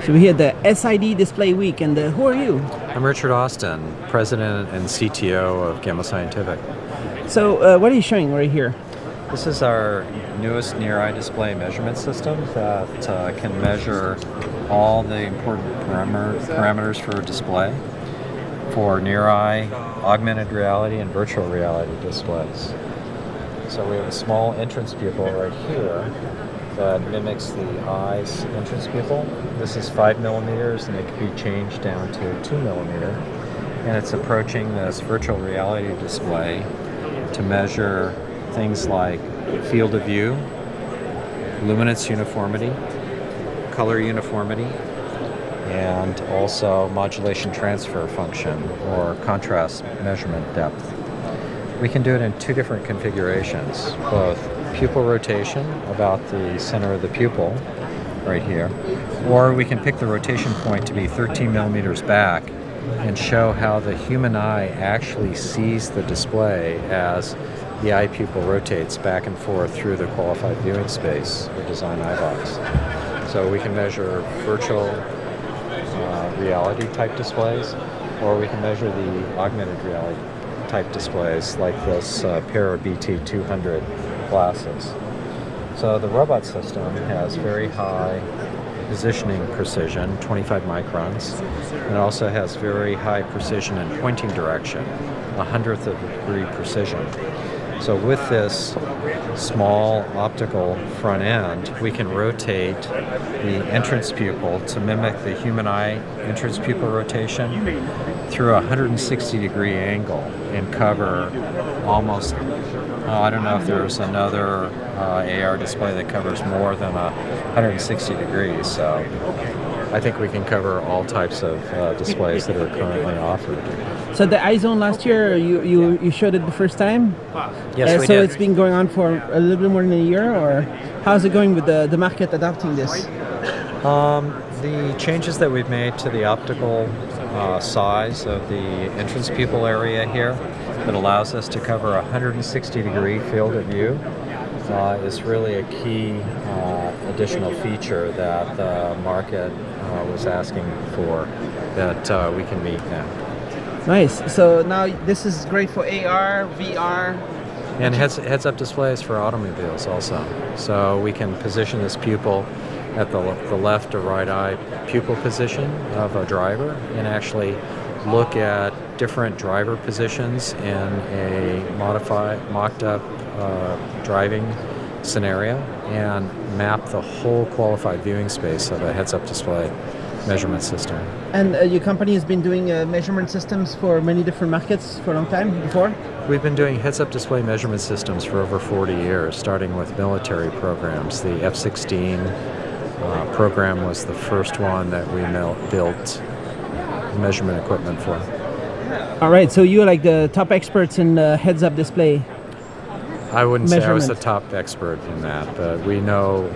So we're here at the SID Display Week, and who are you? I'm Richard Austin, President and CTO of Gamma Scientific. So what are you showing right here? This is our newest near-eye display measurement system that can measure all the important parameters for a display for near-eye, augmented reality, and virtual reality displays. So we have a small entrance pupil right here that mimics the eye's entrance pupil. This is 5 millimeters, and it can be changed down to 2 millimeter. And it's approaching this virtual reality display to measure things like field of view, luminance uniformity, color uniformity, and also modulation transfer function or contrast measurement depth. We can do it in two different configurations, both pupil rotation about the center of the pupil right here, or we can pick the rotation point to be 13 millimeters back and show how the human eye actually sees the display as the eye pupil rotates back and forth through the qualified viewing space or design eye box. So we can measure virtual reality type displays, or we can measure the augmented reality type displays like this pair of BT200 glasses. So the robot system has very high positioning precision, 25 microns, and it also has very high precision in pointing direction, 1/100th of a degree precision. So with this small optical front end, we can rotate the entrance pupil to mimic the human eye entrance pupil rotation through a 160 degree angle and cover almost, I don't know if there's another AR display that covers more than 160 degrees. So I think we can cover all types of displays that are currently offered. So the iZone last year, you showed it the first time? Yes, we so did. It's been going on for a little bit more than a year, or how's it going with the market adopting this? The changes that we've made to the optical size of the entrance pupil area here that allows us to cover a 160 degree field of view is really a key additional feature that the market was asking for that we can meet now. Nice. So now this is great for AR, VR. And heads-up displays for automobiles also. So we can position this pupil at the left or right eye pupil position of a driver and actually look at different driver positions in a mocked-up driving scenario and map the whole qualified viewing space of a heads-up display measurement system. And your company has been doing measurement systems for many different markets for a long time before? We've been doing heads-up display measurement systems for over 40 years, starting with military programs. The F-16 program was the first one that we built measurement equipment for. All right, so you're like the top experts in heads-up display. I wouldn't say I was the top expert in that, but we know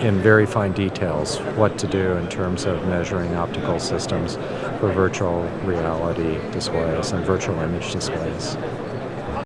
in very fine details what to do in terms of measuring optical systems for virtual reality displays and virtual image displays.